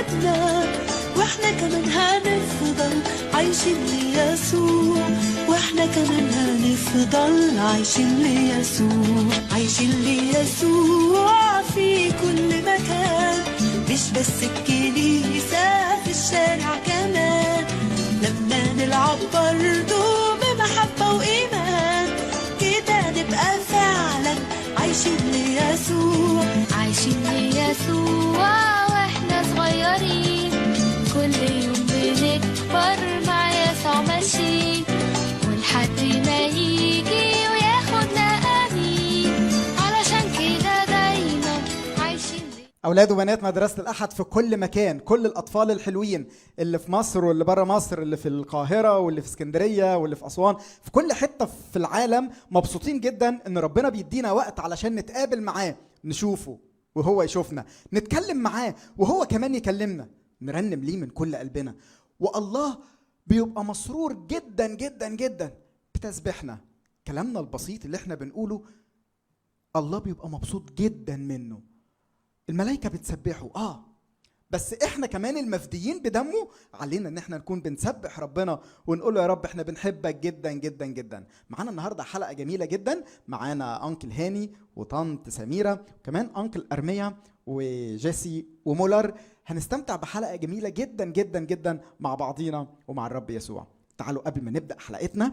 مدرستنا، واحنا كمان هنفضل عايشين ليسوع، واحنا كمان هنفضل عايشين ليسوع، عايشين ليسوع في كل مكان، مش بس الكنيسة، في الشارع كمان. لما نلعب برضو بمحبة وإيمان كده نبقى فعلا عايشين ليسوع، عايشين ليسوع واحنا صغيرين، كل يوم بنكبر مع يسوع ماشيين، ولحد ما يجي وياخدنا امين، علشان كده دايما عايشين أولاد وبنات مدرسة الأحد في كل مكان، كل الأطفال الحلوين اللي في مصر واللي بره مصر، اللي في القاهرة واللي في اسكندرية واللي في أسوان، في كل حتة في العالم، مبسوطين جدا إن ربنا بيدينا وقت علشان نتقابل معاه، نشوفه وهو يشوفنا، نتكلم معاه وهو كمان يكلمنا، نرنم ليه من كل قلبنا. والله بيبقى مسرور جدا جدا جدا بتسبيحنا، كلامنا البسيط اللي احنا بنقوله الله بيبقى مبسوط جدا منه. الملائكة بتسبحه بس احنا كمان المفديين بدمه علينا ان احنا نكون بنسبح ربنا ونقول له يا رب احنا بنحبك جدا جدا جدا. معانا النهارده حلقة جميلة جدا، معانا انكل هاني وطنط سميرة وكمان انكل ارميا وجيسي ومولر. هنستمتع بحلقة جميلة جدا جدا جدا مع بعضينا ومع الرب يسوع. تعالوا قبل ما نبدأ حلقتنا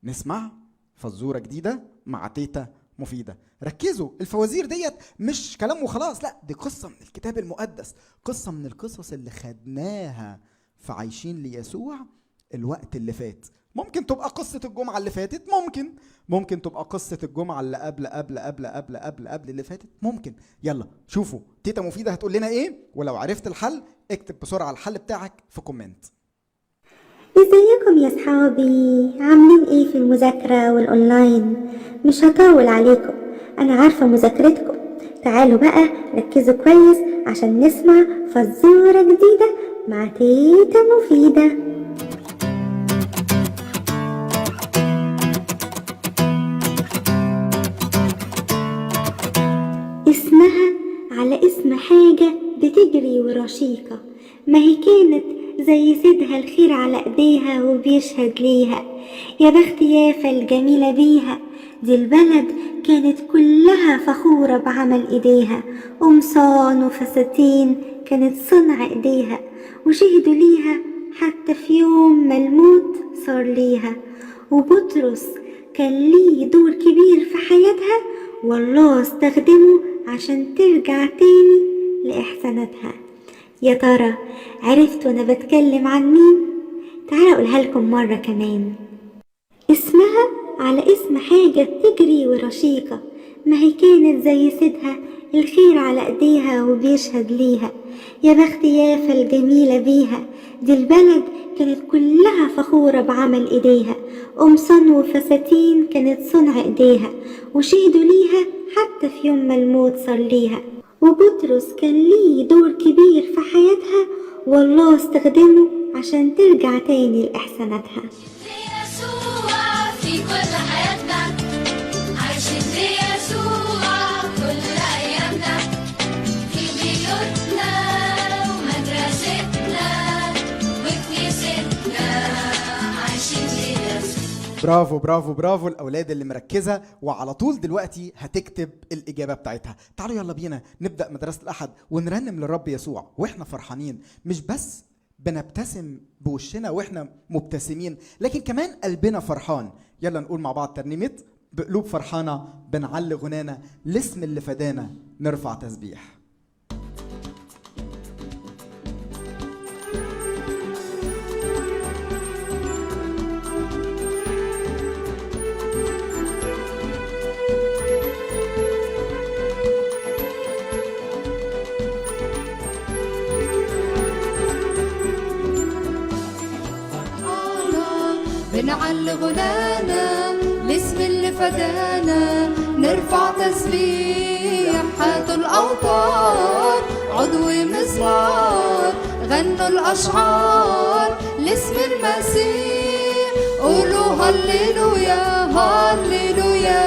نسمع فزورة جديدة مع تيتا مفيدة. ركزوا، الفوازير ديت مش كلام وخلاص، لا دي قصة من الكتاب المقدس، قصة من القصص اللي خدناها فعايشين ليسوع الوقت اللي فات. ممكن تبقى قصة الجمعة اللي فاتت، ممكن تبقى قصة الجمعة اللي قبل اللي فاتت، ممكن. يلا شوفوا تيتا مفيدة هتقول لنا ايه، ولو عرفت الحل اكتب بسرعة الحل بتاعك في كومنت. ازيكم يا صحابي؟ عاملين ايه في المذاكرة والاونلاين؟ مش هطول عليكم، انا عارفة مذاكرتكم. تعالوا بقى ركزوا كويس عشان نسمع فزورة جديدة مع تيتا مفيدة. اسمها على اسم حاجة بتجري ورشيقة، ما هي كانت زي سيدها الخير على ايديها وبيشهد ليها. يا بخت يافا الجميلة بيها، دي البلد كانت كلها فخورة بعمل ايديها، قمصان وفساتين كانت صنع ايديها، وشهدوا ليها حتى في يوم ما الموت صار ليها. وبطرس كان ليه دور كبير في حياتها، والله استخدمه عشان ترجع تاني لإحساناتها. يا ترى عرفتوا أنا بتكلم عن مين؟ تعالوا أقولها لكم مرة كمان. اسمها على اسم حاجة بتجري ورشيقة، ما هي كانت زي سيدها الخير على ايديها وبيشهد ليها. يا بخت يافا الجميلة بيها، دي البلد كانت كلها فخورة بعمل ايديها، قمصان وفساتين كانت صنع ايديها، وشهدوا ليها حتى في يوم ما الموت صار ليها. وبطرس كان ليه دور كبير في حياتها، والله استخدمه عشان ترجع تاني لإحساناتها. ليسوع في كل حياتنا، عايشين ليسوع كل أيامنا، في بيوتنا ومدرستنا وكنيستنا، عايشين ليسوع. برافو برافو برافو الأولاد اللي مركزة وعلى طول دلوقتي هتكتب الإجابة بتاعتها. تعالوا يلا بينا نبدأ مدرسة الأحد ونرنم للرب يسوع وإحنا فرحانين، مش بس بنبتسم بوشنا وإحنا مبتسمين، لكن كمان قلبنا فرحان. يلا نقول مع بعض ترنيمة بقلوب فرحانة بنعلي غنانا لاسم اللي فدانا نرفع تسبيح. بنعلي غنانا لاسم اللي فدانا نرفع تسبيح. هاتوا الأوتار عضو مزمار، غنوا الأشعار لاسم المسيح. قولوا هللويا هللويا،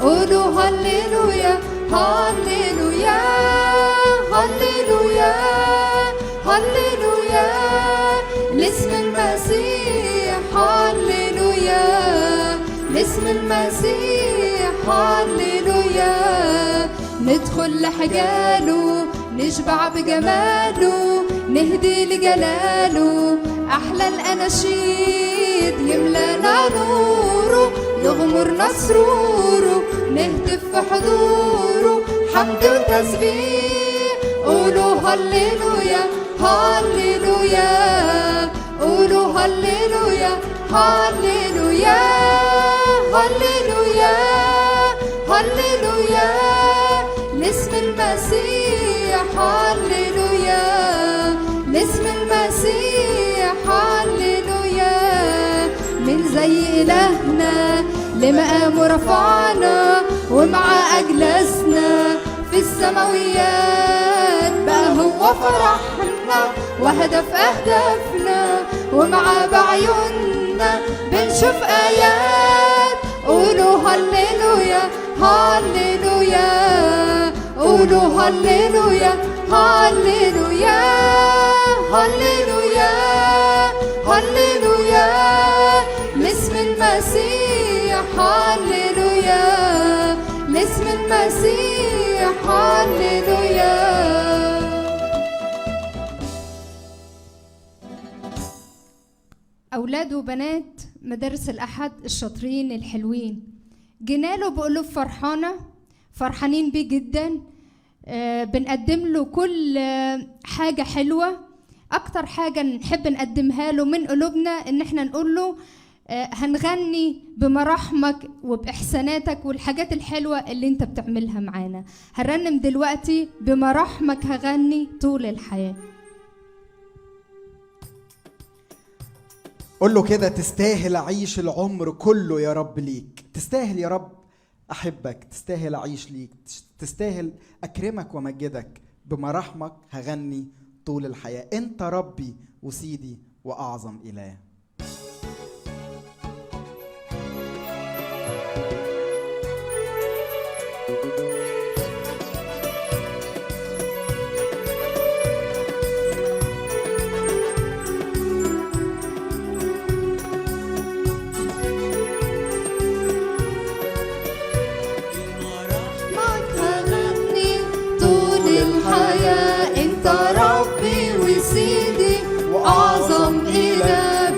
قولوا هللويا هللويا هللويا هاليلويا. ندخل لحجاله نشبع بجماله، نهدي لجلاله أحلى الأناشيد، يملانا نوره يغمرنا سروره، نهتف في حضوره حمد وتسبيح. قولوا هاليلويا هاليلويا، قولوا هاليلويا هاليلويا هاليلويا هاليلويا لاسم المسيح. هاليلويا لاسم المسيح. هاليلويا من زي إلهنا لمقامه رفعنا، ومع أجلسنا في السماويات. بقى هو فرحنا وهدف أهدافنا، ومع بعيوننا بنشوف آيات. قولوا هاليلويا هاليلويا، قولوا هاليلويا هاليلويا هاليلويا هاليلويا لاسم المسيح. هاليلويا لاسم المسيح. هاليلويا. أولاد وبنات مدارس الأحد الشاطرين الحلوين، جينا له بقلوب فرحانة، فرحانين بيه جدا. بنقدم له كل حاجة حلوة. أكتر حاجة نحب نقدمها له من قلوبنا إن احنا نقول له هنغني بمراحمك وبإحساناتك والحاجات الحلوة اللي انت بتعملها معانا. هنرنم دلوقتي بمراحمك هغني طول الحياة. قول له كده: تستاهل أعيش العمر كله يا رب ليك، تستاهل يا رب أحبك، تستاهل أعيش ليك، تستاهل أكرمك ومجدك. بمراحمك هغني طول الحياة، أنت ربي وسيدي وأعظم إله.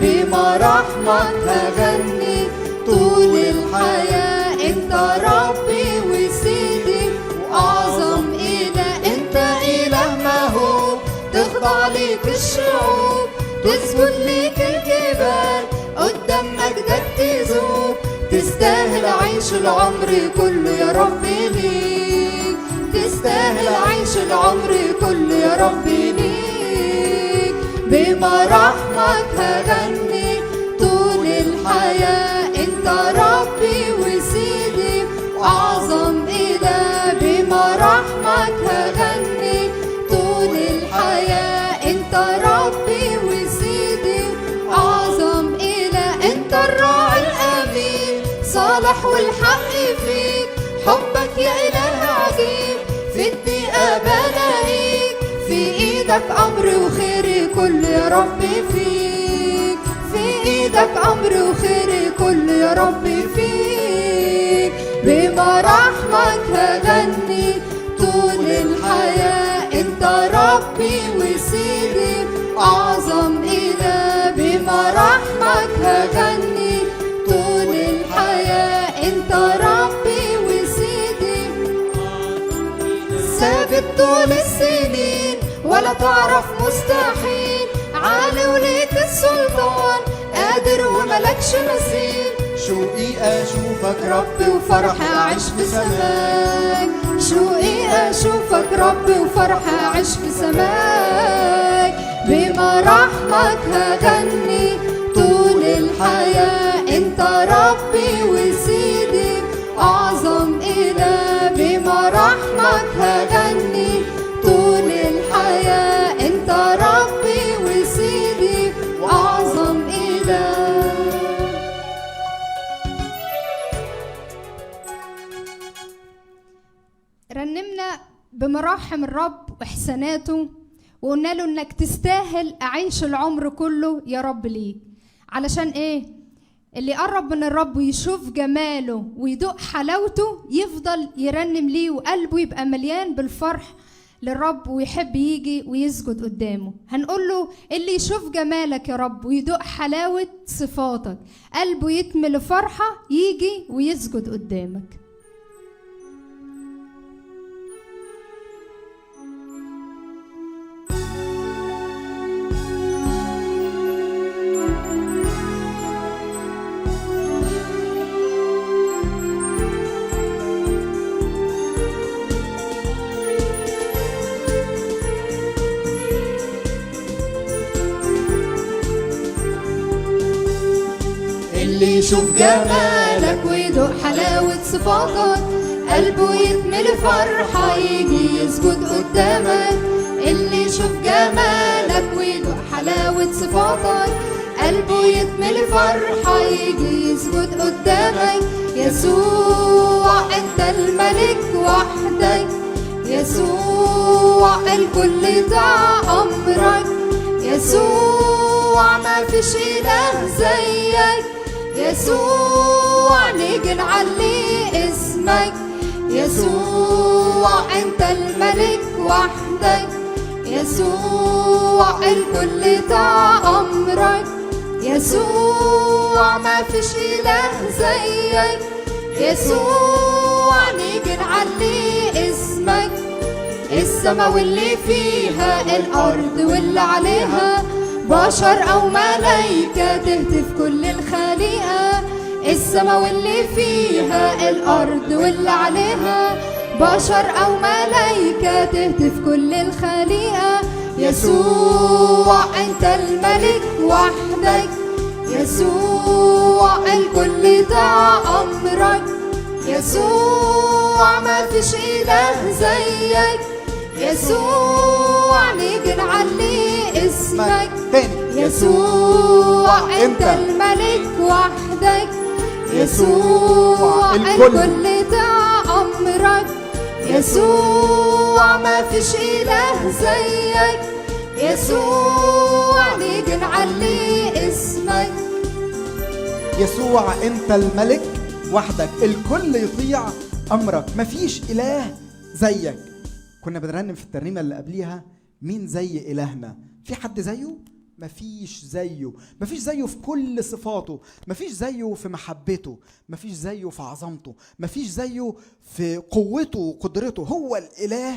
بمراحمك هغني طول الحياة. انت ربي وسيدي واعظم اله. انت اله مهوب تخضع ليك الشعوب، تسجد ليك الجبال، قدام مجدك تذوب. تستاهل اعيش العمر كله يا ربي ليك، تستاهل اعيش العمر كله يا ربي ليك. بمراحمك هغني طول الحياة. انت ربي وسيدي واعظم اله. بمراحمك هغني طول الحياة. انت ربي وسيدي واعظم اله. انت الراعي الامين صالح والحق فيك، حبك يا اله عجيب في الدقيقة بلاقيك. في ايدك امر وخيري كل يا ربي فيك، في ايدك امر وخيري كل يا ربي فيك. بمراحمك هغني طول الحياة. انت ربي وسيدي اعظم اله. بمراحمك هغني طول الحياة. انت ربي وسيدي ثابت طول السنين ولا تعرف مستحيل. عالي وليك السلطان قادر وملكش مثيل. شوقي أشوفك ربي وفرحي أعيش في سماك. شوقي أشوفك ربي وفرحي أعيش في سماك. بمراحمك هغني طول الحياة. انت ربي وسيدي أعظم إله. بمراحمك هغني طول الحياة. انت ربي وسيدي وأعظم إله. رنمنا بمراحم الرب وإحساناته، وقلنا له إنك تستاهل أعيش العمر كله يا رب ليك. علشان إيه؟ اللي يقرب من الرب ويشوف جماله ويدوق حلاوته يفضل يرنم ليه وقلبه يبقى مليان بالفرح للرب ويحب يجي ويسجد قدامه. هنقول له اللي يشوف جمالك يا رب ويدوق حلاوة صفاتك قلبه يتمل فرحة يجي ويسجد قدامك. اللي يشوف جمالك ويدوق حلاوة صفاتك قلبه يتمل فرحة يجي يسجد قدامك. اللي يشوف جمالك ويدوق حلاوة صفاتك قلبه يتمل فرحة يجي يسجد قدامك. يسوع انت الملك وحدك، يسوع الكل ده امرك، يسوع ما فيش اله زيك، يسوع نيجي نعلي اسمك. يسوع انت الملك وحدك، يسوع الكل ده امرك، يسوع ما فيش اله زيك، يسوع نيجي نعلي اسمك. السما واللي فيها الارض واللي عليها بشر او ملايكة تهتف كل الخليقة. السما واللي فيها الارض واللي عليها بشر او ملايكة تهتف كل الخليقة. يسوع انت الملك وحدك، يسوع الكل ده امرك، يسوع ما فيش اله زيك، يسوع نيجي نعلي اسمك. يسوع انت الملك وحدك، يسوع الكل ده امرك، يسوع ما فيش اله زيك، يسوع نيجي نعلي اسمك. يسوع انت الملك وحدك، الكل يطيع امرك، مفيش اله زيك. كنا بنرنم في الترنيمه اللي قبليها مين زي الهنا؟ في حد زيه؟ مفيش زيه، مفيش زيه في كل صفاته، مفيش زيه في محبته، مفيش زيه في عظمته، مفيش زيه في قوته وقدرته. هو الاله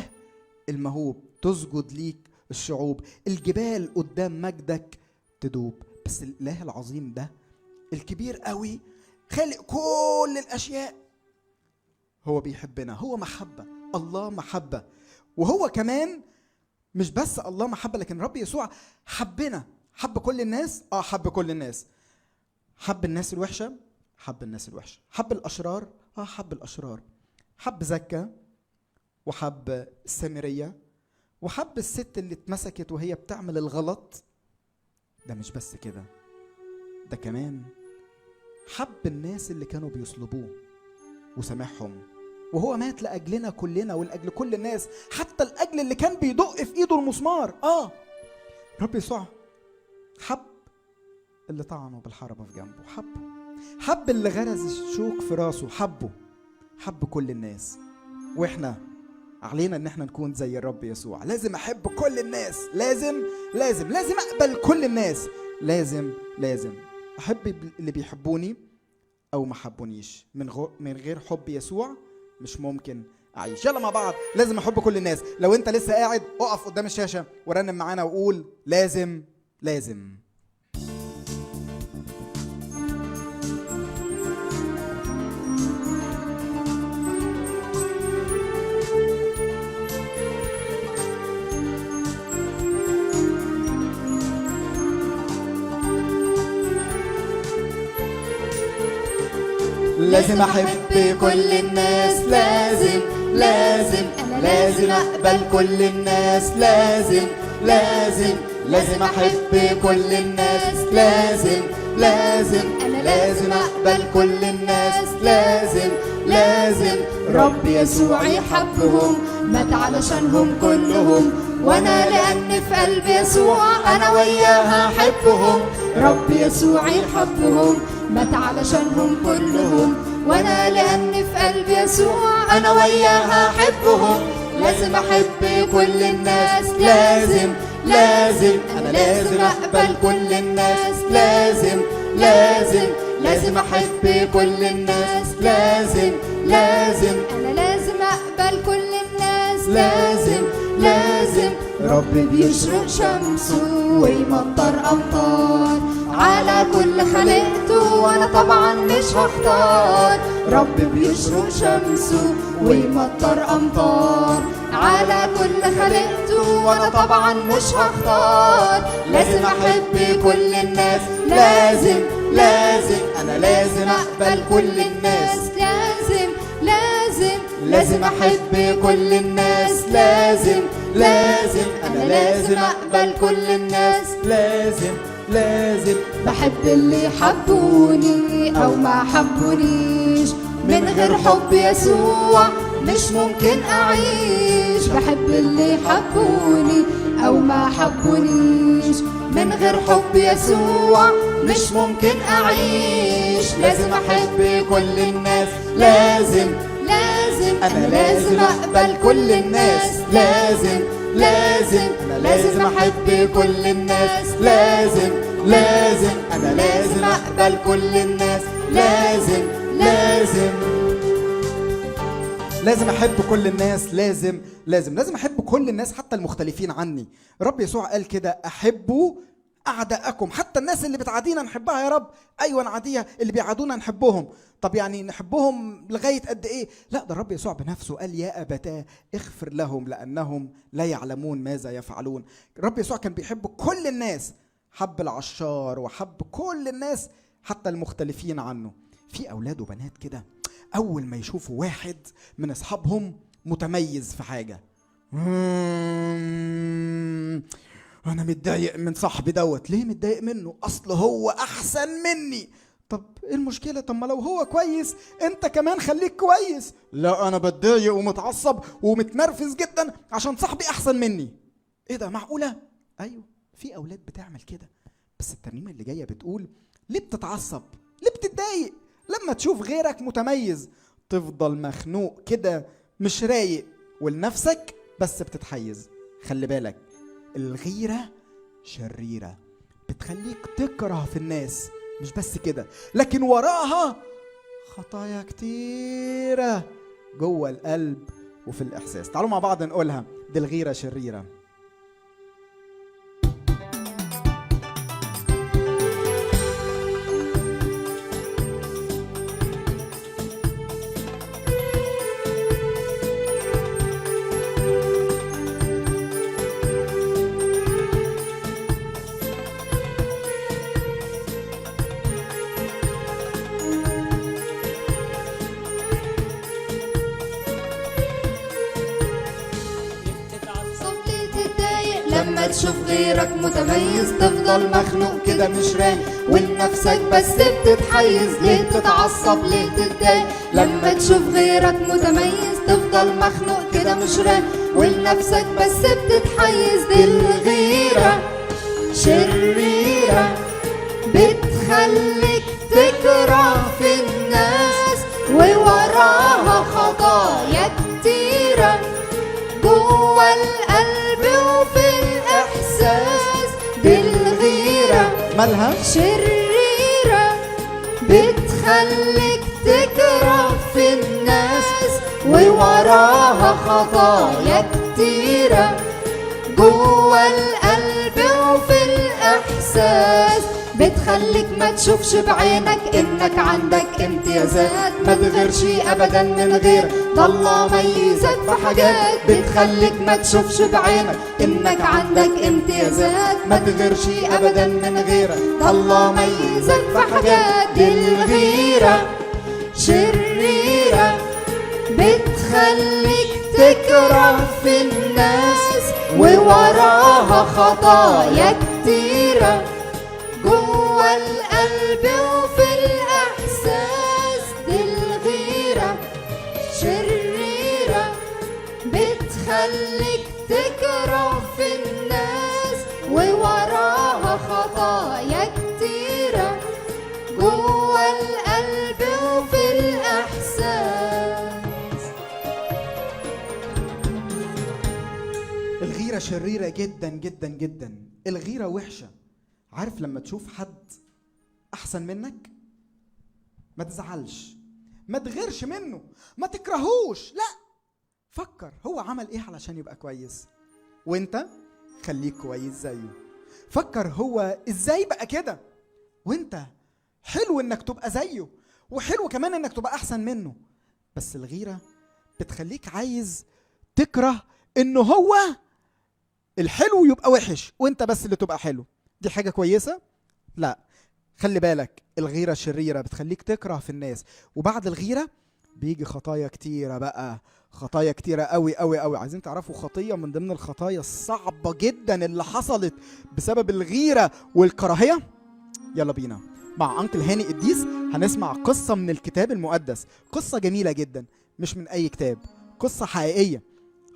المهوب، تسجد ليك الشعوب، الجبال قدام مجدك تدوب. بس الاله العظيم ده الكبير قوي خالق كل الاشياء، هو بيحبنا، هو محبه، الله محبه. وهو كمان مش بس الله محبه، لكن رب يسوع حبنا، حب كل الناس. حب كل الناس، حب الناس الوحشه، حب الناس الوحشه، حب الاشرار، حب الاشرار، حب زكا وحب السامريه وحب الست اللي اتمسكت وهي بتعمل الغلط. ده مش بس كده، ده كمان حب الناس اللي كانوا بيصلبوه وسامحهم، وهو مات لأجلنا كلنا ولأجل كل الناس، حتى الأجل اللي كان بيدق في إيده المسمار. رب يسوع حب اللي طعنه بالحربة في جنبه، حب اللي غرز الشوك في راسه، حب كل الناس. وإحنا علينا إن إحنا نكون زي الرب يسوع. لازم أحب كل الناس، لازم أقبل كل الناس، لازم أحب اللي بيحبوني أو ما حبونيش. من غير حب يسوع مش ممكن أعيش. يلا مع بعض، لازم أحب كل الناس. لو أنت لسه قاعد أقف قدام الشاشة ورنم معانا وقول لازم. لازم أحب كل الناس، لازم أقبل كل الناس، لازم أحب كل الناس، لازم أقبل كل الناس، لازم رب يسوع يحبهم، مات علشانهم كلهم، وانا لان في قلب يسوع انا وياها احبهم. رب يسوع يحبهم، مات علشانهم كلهم. وانا لاني في قلبي يسوع انا وياها احبهم. لازم احب كل الناس، لازم انا لازم اقبل كل الناس، لازم احب كل الناس، لازم انا لازم اقبل كل الناس، لازم ربي بيشرق شمسه ويمطر امطار على كل خلقته، وانا طبعا مش هختار. ربي بيشرق شمسه ويمطر امطار على كل خلقته، وانا طبعا مش هختار. لازم احب كل الناس، لازم انا لازم اقبل كل الناس، لازم احب كل الناس، لازم انا لازم اقبل كل الناس، لازم بحب اللي حبوني او ما حبونيش. من غير حب يسوع مش ممكن اعيش. بحب اللي حبوني او ما حبونيش. من غير حب يسوع مش ممكن اعيش. لازم احب كل الناس، لازم انا لازم اقبل كل الناس، لازم انا لازم احب كل الناس، لازم انا لازم اقبل كل الناس، لازم احب كل الناس، لازم احب كل الناس حتى المختلفين عني. رب يسوع قال كده: احبوا اعداءكم. حتى الناس اللي بتعادينا نحبها يا رب. ايوه نعاديها، اللي بيعادونا نحبهم. طب يعني نحبهم لغايه قد ايه؟ لا، ده الرب يسوع بنفسه قال: يا ابتاه اغفر لهم لانهم لا يعلمون ماذا يفعلون. الرب يسوع كان بيحب كل الناس، حب العشار وحب كل الناس حتى المختلفين عنه. في اولاد وبنات كده اول ما يشوفوا واحد من اصحابهم متميز في حاجه، انا متضايق من صاحبي دوت. ليه متضايق منه؟ اصل هو احسن مني. طب ايه المشكله؟ طب ما لو هو كويس انت كمان خليك كويس. لا، انا بتضايق ومتعصب ومتنرفز جدا عشان صاحبي احسن مني. ايه ده؟ معقوله؟ ايوه، في اولاد بتعمل كده. بس الترنيمه اللي جايه بتقول: ليه بتتعصب؟ ليه بتتضايق لما تشوف غيرك متميز؟ تفضل مخنوق كده مش رايق ولنفسك بس بتتحيز. خلي بالك، الغيرة شريرة، بتخليك تكره في الناس. مش بس كده، لكن وراها خطايا كتيرة جوه القلب وفي الإحساس. تعالوا مع بعض نقولها: دي الغيرة شريرة. لما تشوف غيرك متميز تفضل مخنوق كده مش رايق ولنفسك بس بتتحيز. ليه تتعصب؟ ليه تتضايق لما تشوف غيرك متميز؟ تفضل مخنوق كده مش رايق ولنفسك بس بتتحيز. دي الغيرة شريرة، بتخليك تكره في الناس ووراها خطايا كتيرة جوه القلب وفي الإحساس. دي الغيرة مالها؟ شريرة، بتخليك تكره في الناس ووراها خطايا كتيرة جوه القلب وفي الإحساس. بتخليك ما تشوفش بعينك انك عندك امتيازات، ما تغيرش ابدا من غيرك، الله ميزك في حاجات. بتخليك ما تشوفش بعينك انك عندك امتيازات، ما تغيرش ابدا من غيرك، الله ميزك في حاجات. دي الغيرة شريرة، بتخليك تكره في الناس ووراها خطايا كتيرة جوه القلب وفي الإحساس. دي الغيرة شريرة، بتخليك تكره في الناس ووراها خطايا كتيرة جوه شريرة جدا جدا جدا. الغيرة وحشة. عارف لما تشوف حد أحسن منك ما تزعلش، ما تغيرش منه، ما تكرهوش، لا، فكر هو عمل ايه علشان يبقى كويس، وانت خليك كويس زيه. فكر هو ازاي بقى كده، وانت حلو انك تبقى زيه، وحلو كمان انك تبقى احسن منه. بس الغيرة بتخليك عايز تكره انه هو الحلو يبقى وحش وانت بس اللي تبقى حلو. دي حاجة كويسة؟ لا، خلي بالك، الغيرة شريرة، بتخليك تكره في الناس. وبعد الغيرة بيجي خطايا كتيرة بقى، خطايا كتيرة قوي قوي قوي. عايزين تعرفوا خطية من ضمن الخطايا الصعبة جدا اللي حصلت بسبب الغيرة والكراهية؟ يلا بينا مع أنكل هاني قديس هنسمع قصة من الكتاب المقدس. قصة جميلة جدا، مش من أي كتاب، قصة حقيقية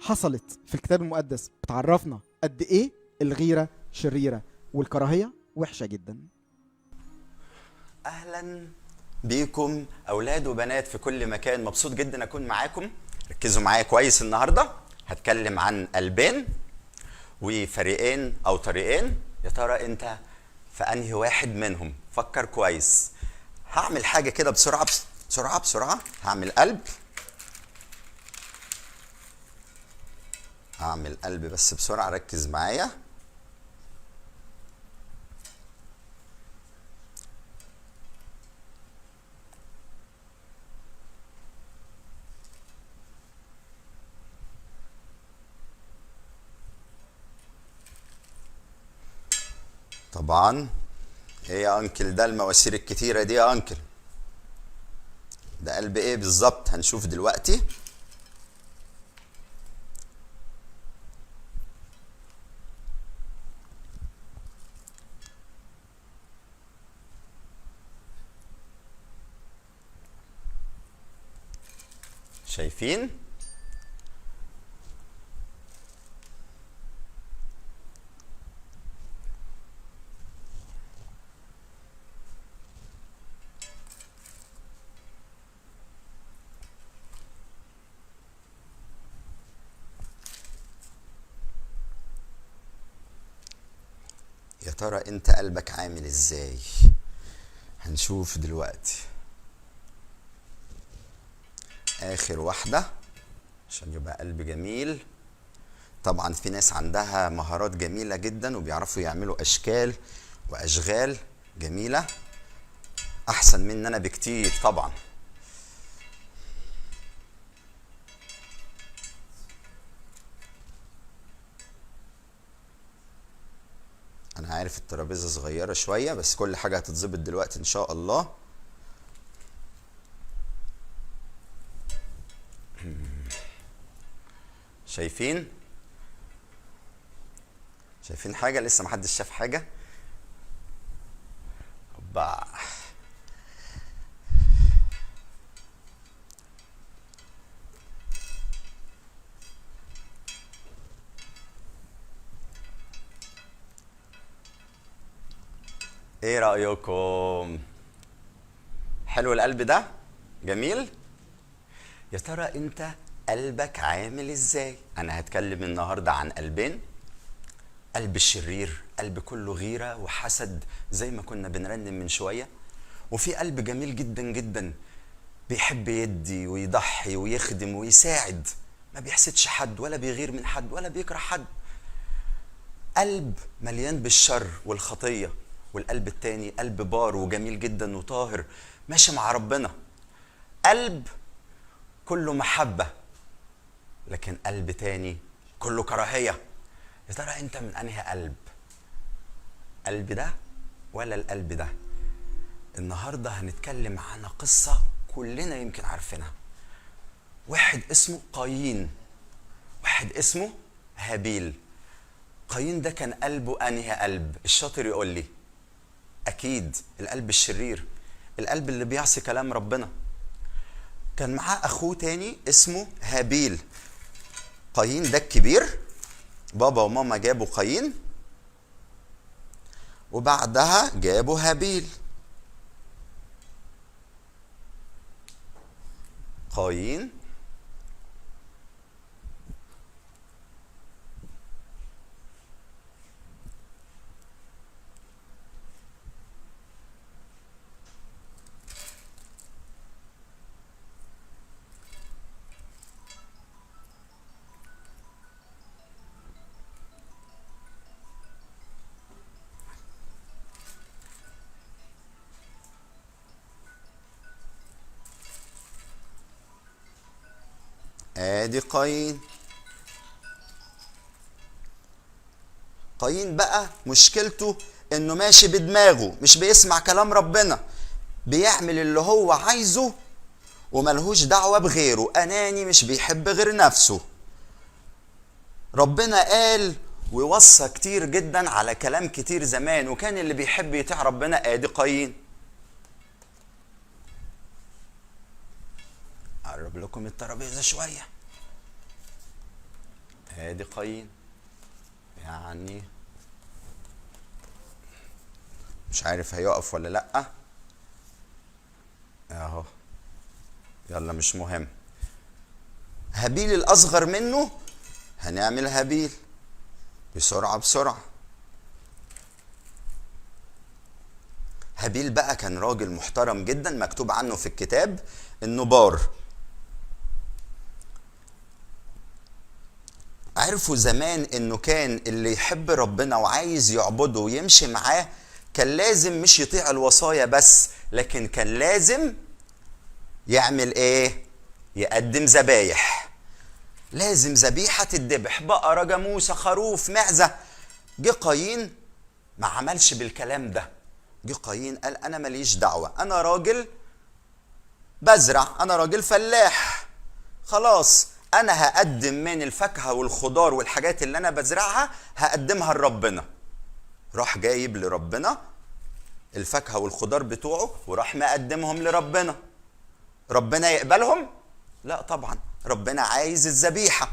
حصلت في الكتاب المقدس، بتعرفنا قد إيه الغيرة شريرة والكراهية وحشة جدا. اهلا بيكم اولاد وبنات في كل مكان، مبسوط جدا اكون معاكم. ركزوا معايا كويس، النهارده هتكلم عن قلبين وفريقين او طريقين. يا ترى انت في انهي واحد منهم؟ فكر كويس. هعمل حاجه كده بسرعه بسرعه بسرعه. هعمل قلب بس بسرعه، ركز معايا. طبعا ايه يا انكل ده المواسير الكتيرة دي يا انكل؟ ده قلب ايه بالظبط؟ هنشوف دلوقتي. شايفين؟ يا ترى انت قلبك عامل ازاي؟ هنشوف دلوقتي. اخر واحدة عشان يبقى قلب جميل. طبعا في ناس عندها مهارات جميلة جدا وبيعرفوا يعملوا اشكال واشغال جميلة احسن مننا بكتير طبعا. انا عارف الترابيزه صغيره شويه، بس كل حاجه هتتظبط دلوقتي ان شاء الله. شايفين حاجه؟ لسه محدش شاف حاجه. هوبا. ايه رأيكم؟ حلو القلب ده؟ جميل؟ يا ترى انت قلبك عامل ازاي؟ انا هتكلم النهاردة عن قلبين. قلب الشرير، قلب كله غيرة وحسد زي ما كنا بنرنم من شوية. وفي قلب جميل جدا جدا بيحب يدي ويضحي ويخدم ويساعد، ما بيحسدش حد ولا بيغير من حد ولا بيكره حد. قلب مليان بالشر والخطية. والقلب التاني قلب بار وجميل جدا وطاهر ماشي مع ربنا. قلب كله محبة، لكن قلب تاني كله كراهية. يا ترى انت من انهي قلب؟ قلب ده ولا القلب ده؟ النهاردة هنتكلم عن قصة كلنا يمكن عارفينها. واحد اسمه قايين، واحد اسمه هابيل. قايين ده كان قلبه انهي قلب؟ الشاطر يقول لي. اكيد القلب الشرير، القلب اللي بيعصي كلام ربنا. كان معاه اخوه تاني اسمه هابيل. قايين ده الكبير، بابا وماما جابوا قايين وبعدها جابوا هابيل. قايين ادي قايين. قايين بقى مشكلته انه ماشي بدماغه، مش بيسمع كلام ربنا، بيعمل اللي هو عايزه وملهوش دعوة بغيره، اناني مش بيحب غير نفسه. ربنا قال ووصى كتير جدا على كلام كتير زمان، وكان اللي بيحب يطيع ربنا ادي قايين. اقرب لكم الترابيزه شويه. ادي قايين، يعني مش عارف هيقف ولا لا. اهو، يلا مش مهم. هابيل الاصغر منه، هنعمل هابيل بسرعه بسرعه. هابيل بقى كان راجل محترم جدا، مكتوب عنه في الكتاب انه بار. عرفوا زمان انه كان اللي يحب ربنا وعايز يعبده ويمشي معاه كان لازم مش يطيع الوصايا بس، لكن كان لازم يعمل ايه؟ يقدم ذبايح. لازم ذبيحة تتذبح، بقرة، جاموسة، خروف، معزة. جه قايين ما عملش بالكلام ده. جه قايين قال انا ماليش دعوة، انا راجل بزرع، انا راجل فلاح، خلاص انا هقدم من الفاكهة والخضار والحاجات اللي انا بزرعها هقدمها لربنا. راح جايب لربنا الفاكهة والخضار بتوعه وراح مقدمهم لربنا. ربنا يقبلهم؟ لا طبعا، ربنا عايز الذبيحة.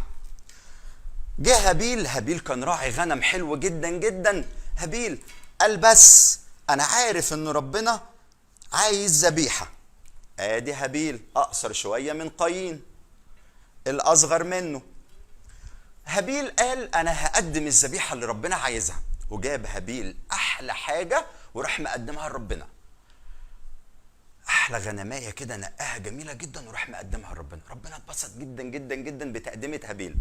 جه هابيل. هابيل كان راعي غنم حلو جدا جدا. هابيل قال بس انا عارف ان ربنا عايز ذبيحة. ادي هابيل اقصر شوية من قايين الاصغر منه. هابيل قال انا هقدم الذبيحة اللي ربنا عايزها، وجاب هابيل احلى حاجة وراح مقدمها لربنا. احلى غنمايه كده نقاها جميله جدا وراح مقدمها لربنا. ربنا اتبسط جدا جدا جدا بتقدمه هابيل.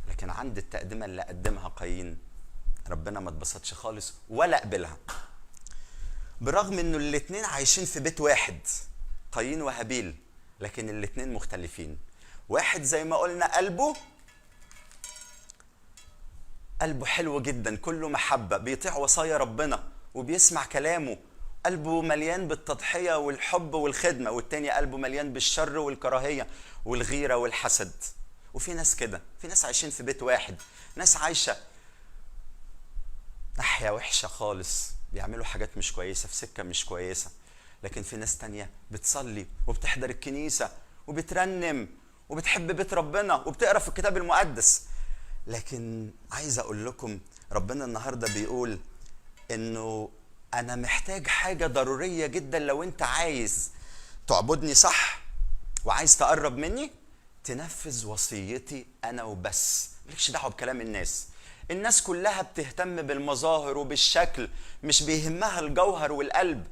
لكن عند التقدمه اللي قدمها قايين ربنا ما اتبسطش خالص ولا قبلها، برغم انه الاتنين عايشين في بيت واحد، قايين وهابيل، لكن الاتنين مختلفين. واحد زي ما قلنا قلبه حلو جدا، كله محبه، بيطيع وصايا ربنا وبيسمع كلامه، قلبه مليان بالتضحية والحب والخدمة. والتاني قلبه مليان بالشر والكراهية والغيرة والحسد. وفي ناس كده، في ناس عايشين في بيت واحد، ناس عايشة ناحية وحشة خالص، بيعملوا حاجات مش كويسة في سكة مش كويسة. لكن في ناس تانية بتصلي وبتحضر الكنيسة وبترنم وبتحب بيت ربنا وبتقرأ في الكتاب المقدس. لكن عايز أقول لكم ربنا النهاردة بيقول إنه أنا محتاج حاجة ضرورية جدا لو أنت عايز تعبدني صح وعايز تقرب مني، تنفذ وصيتي أنا وبس، مالكش دعوة بكلام الناس. الناس كلها بتهتم بالمظاهر وبالشكل، مش بيهمها الجوهر والقلب.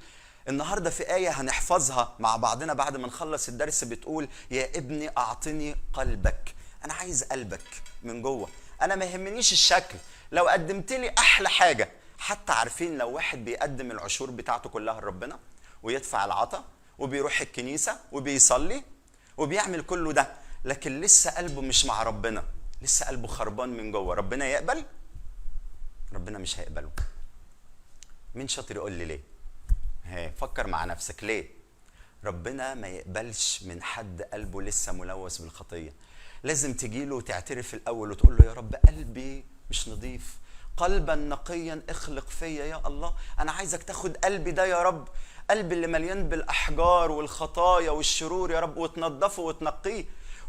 النهاردة في آية هنحفظها مع بعضنا بعد ما نخلص الدرس بتقول يا ابني أعطني قلبك. أنا عايز قلبك من جوه، أنا ما يهمنيش الشكل. لو قدمت لي أحلى حاجة، حتى عارفين لو واحد بيقدم العشور بتاعته كلها لربنا ويدفع العطا وبيروح الكنيسة وبيصلي وبيعمل كله ده، لكن لسه قلبه مش مع ربنا، لسه قلبه خربان من جوه، ربنا يقبل؟ ربنا مش هيقبله. مين شاطر يقول لي ليه؟ فكر مع نفسك ليه ربنا ما يقبلش من حد قلبه لسه ملوث بالخطية؟ لازم تجيله وتعترف الأول وتقول له يا رب قلبي مش نظيف، قلبا نقيا اخلق فيا يا الله. انا عايزك تاخد قلبي ده يا رب، قلبي اللي مليان بالاحجار والخطايا والشرور يا رب، وتنضفه وتنقيه.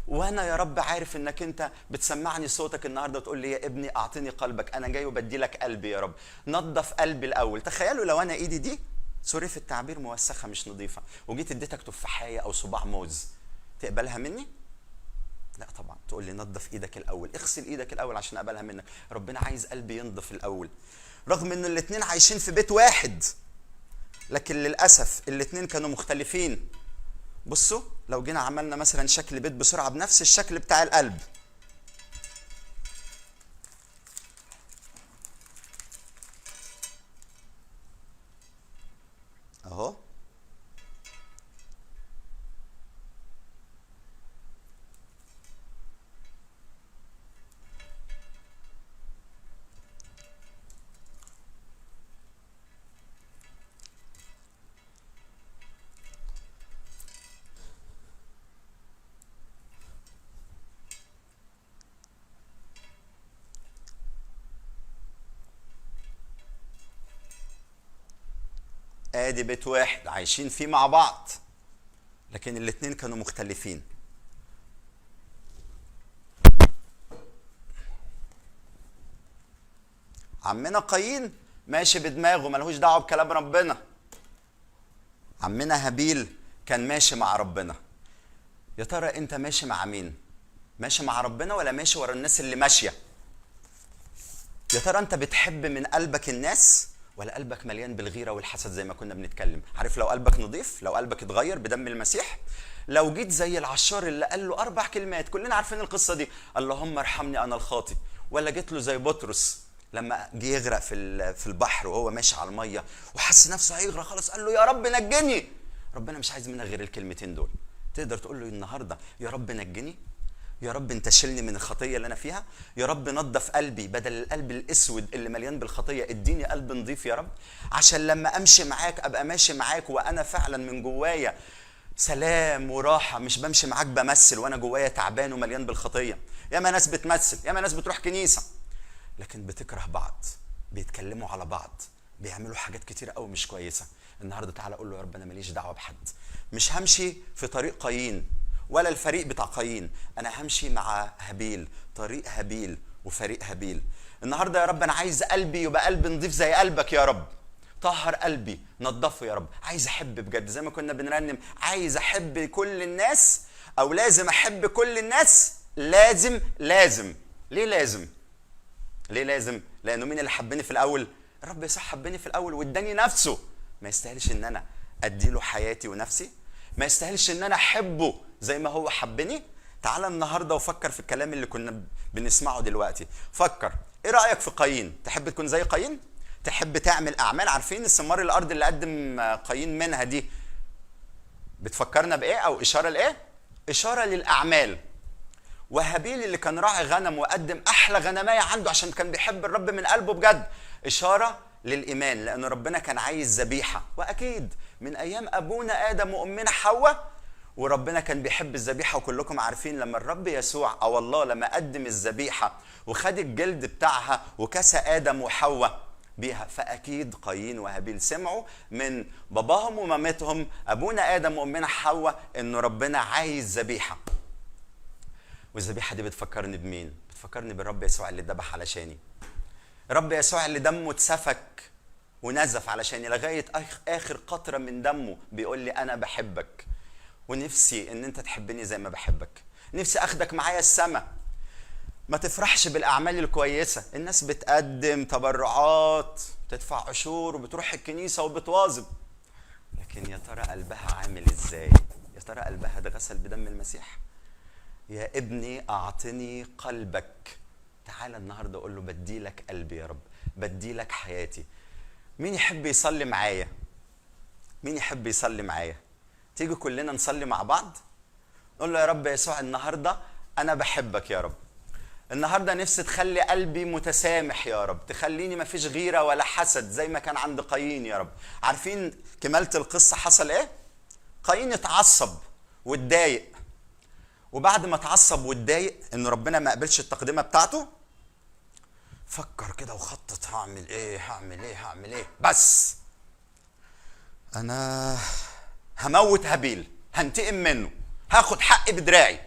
وانا يا رب عارف انك انت بتسمعني صوتك النهارده وتقول لي يا ابني اعطني قلبك. انا جاي وبدي لك قلبي يا رب، نضف قلبي الاول. تخيلوا لو انا ايدي دي، سوري في التعبير، موسخه مش نظيفه، وجيت اديتك تفاحيه او صباع موز، تقبلها مني؟ لا طبعا، تقول لي نظف ايدك الاول، اغسل ايدك الاول عشان اقبلها منك. ربنا عايز قلبي ينضف الاول، رغم ان الاتنين عايشين في بيت واحد، لكن للاسف الاتنين كانوا مختلفين. بصوا لو جينا عملنا مثلا شكل بيت بسرعه بنفس الشكل بتاع القلب، اهو ادي بيت واحد عايشين فيه مع بعض، لكن الاتنين كانوا مختلفين. عمنا قايين ماشي بدماغه ملهوش دعوه بكلام ربنا. عمنا هابيل كان ماشي مع ربنا. يا ترى انت ماشي مع مين؟ ماشي مع ربنا ولا ماشي ورا الناس اللي ماشيه؟ يا ترى انت بتحب من قلبك الناس ولا قلبك مليان بالغيره والحسد زي ما كنا بنتكلم؟ عارف لو قلبك نظيف، لو قلبك اتغير بدم المسيح، لو جيت زي العشار اللي قال له 4 كلمات كلنا عارفين القصه دي، اللهم ارحمني انا الخاطئ، ولا جيت له زي بطرس لما جه يغرق في البحر وهو ماشي على الميه وحس نفسه هيغرق خلاص، قال له يا رب نجني. ربنا مش عايز منك غير الكلمتين دول. تقدر تقول له النهارده يا رب نجني، يا رب انت شيلني من الخطيه اللي انا فيها، يا رب نظف قلبي بدل القلب الاسود اللي مليان بالخطيه، اديني قلب نظيف يا رب، عشان لما امشي معاك ابقى ماشي معاك وانا فعلا من جوايا سلام وراحه، مش بمشي معاك بمثل وانا جوايا تعبان ومليان بالخطيه. ياما ناس بتمثل، ياما ناس بتروح كنيسه لكن بتكره بعض، بيتكلموا على بعض، بيعملوا حاجات كتيره قوي مش كويسه. النهارده تعالى اقول له يا رب انا ماليش دعوه بحد، مش همشي في طريق قايين ولا الفريق بتاع قايين، انا همشي مع هابيل، طريق هابيل وفريق هابيل. النهارده يا رب انا عايز قلبي يبقى قلب نضيف زي قلبك يا رب، طهر قلبي نضفه يا رب. عايز احب بجد زي ما كنا بنرنم، عايز احب كل الناس، او لازم احب كل الناس. لازم ليه لازم؟ ليه لازم؟ لانه مين اللي حبني في الاول؟ الرب يسوع حبني في الاول واداني نفسه. ما يستاهلش ان انا اديله حياتي ونفسي؟ ما يستاهلش ان انا احبه زي ما هو حبني؟ تعال النهارده وفكر في الكلام اللي كنا بنسمعه دلوقتي. فكر، ايه رايك في قايين؟ تحب تكون زي قايين؟ تحب تعمل اعمال؟ عارفين الثمار الارض اللي قدم قايين منها دي بتفكرنا بايه او اشاره لايه؟ اشاره للاعمال. وهابيل اللي كان راعي غنم وقدم احلى غنمايه عنده عشان كان بيحب الرب من قلبه بجد، اشاره للايمان، لان ربنا كان عايز ذبيحه. واكيد من ايام ابونا ادم وامنا حواء وربنا كان بيحب الذبيحه. وكلكم عارفين لما الرب يسوع او الله لما قدم الذبيحه وخد الجلد بتاعها وكسى ادم وحواء بيها، فاكيد قايين وهابيل سمعوا من باباهم ومامتهم ابونا ادم وامنا حواء انه ربنا عايز ذبيحه. والذبيحه دي بتفكرني بمين؟ بتفكرني بالرب يسوع اللي ذبح علشاني. الرب يسوع اللي دمه اتسفك ونزف علشاني لغايه اخر قطره من دمه، بيقول لي انا بحبك ونفسي ان انت تحبني زي ما بحبك، نفسي اخدك معايا السما. ما تفرحش بالاعمال الكويسه، الناس بتقدم تبرعات، تدفع عشور وبتروح الكنيسه وبتواظب، لكن يا ترى قلبها عامل ازاي؟ يا ترى قلبها اتغسل بدم المسيح؟ يا ابني اعطني قلبك. تعال النهارده اقول له بدي لك قلبي يا رب، بدي لك حياتي. مين يحب يصلي معايا؟ مين يحب يصلي معايا؟ تيجي كلنا نصلي مع بعض نقول له يا رب يسوع النهارده انا بحبك يا رب، النهارده نفسي تخلي قلبي متسامح يا رب، تخليني ما فيش غيره ولا حسد زي ما كان عند قايين يا رب. عارفين كمالة القصه حصل ايه؟ قايين اتعصب واتضايق، وبعد ما اتعصب واتضايق ان ربنا ما قبلش التقدمه بتاعته، فكر كده وخطط هعمل ايه، بس انا هموت هابيل، هنتقم منه، هاخد حقي بدراعي.